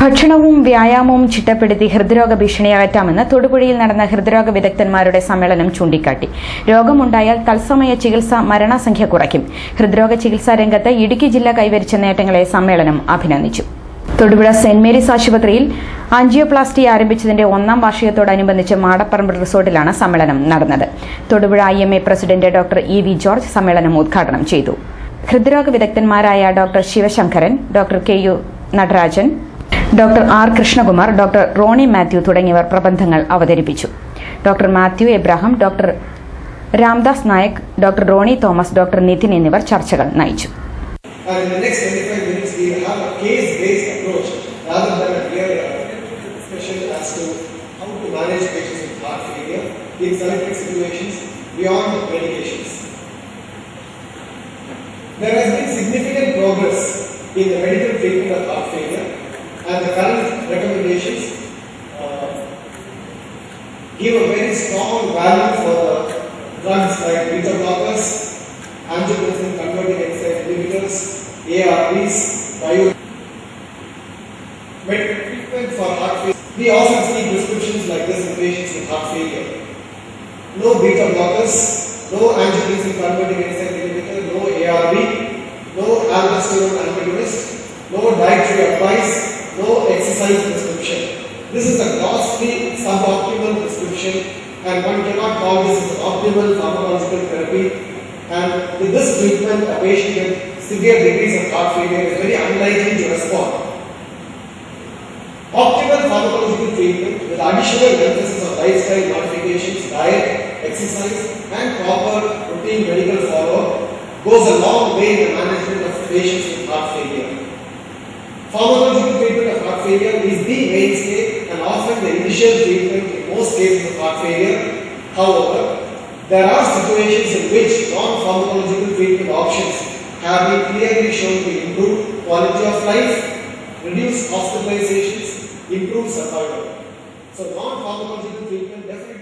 ഭക്ഷണവും വ്യായാമവും ചിട്ടപ്പെടുത്തി ഹൃദ്രോഗ ഭീഷണി അകറ്റാമെന്ന് തൊടുപുഴയിൽ നടന്ന ഹൃദ്രോഗ വിദഗ്ധന്മാരുടെ സമ്മേളനം ചൂണ്ടിക്കാട്ടി. രോഗമുണ്ടായാൽ തത്സമയ ചികിത്സ മരണസംഖ്യ കുറയ്ക്കും. ഹൃദ്രോഗ ചികിത്സാ രംഗത്ത് ഇടുക്കി ജില്ല കൈവരിച്ച നേട്ടങ്ങളെ സമ്മേളനം അഭിനന്ദിച്ചു. തൊടുപുഴ സെന്റ് മേരീസ് ആശുപത്രിയിൽ ആൻജിയോപ്ലാസ്റ്റി ആരംഭിച്ചതിന്റെ 1ാം വാർഷികത്തോടനുബന്ധിച്ച് മാടപ്പറമ്പ് റിസോർട്ടിലാണ് സമ്മേളനം നടന്നത്. Thodupuzha IMA president doctor EV George സമ്മേളനം ഉദ്ഘാടനം ചെയ്തു. ഹൃദ്രോഗ വിദഗ്ധന്മാരായ doctor Sivasankaran, doctor KU Natarajan, doctor R Krishnakumar, doctor Rony Mathew തുടങ്ങിയവർ പ്രബന്ധങ്ങൾ അവതരിപ്പിച്ചു. Doctor Mathew Ebrahim, doctor Ramdas Nayak, doctor Rony Thomas, doctor Nithin എന്നിവർ ചർച്ചകൾ നയിച്ചു. In the next 25 minutes, we will have a case-based approach rather than a clear discussion as to how to manage patients with heart failure in selected situations beyond medications. There has been significant progress in the medical treatment of heart failure, and the current recommendations give a very strong value for the drugs like beta blockers, angiotensin converting enzyme inhibitors, ARBs, medical treatment for heart failure. We often see prescriptions like this in patients with heart failure. No beta blockers, no angiotensin converting enzyme inhibitor, no ARB, no aldosterone antagonist, no dietary advice, no exercise prescription. This is a costly suboptimal prescription, and one cannot call this as optimal pharmacological therapy. And with this treatment, a patient with severe degrees of heart failure is very unlikely to respond. Optimal pharmacological treatment with additional emphasis on lifestyle modifications, diet, exercise, and proper routine medical follow-up goes a long way in the management of patients with heart failure. Pharmacological treatment of heart failure is the mainstay and often the initial treatment in most cases of heart failure. However, there are situations in which non-pharmacological treatment options have been clearly shown to improve quality of life, reduce hospitalizations, improve survival. So non-pharmacological treatment definitely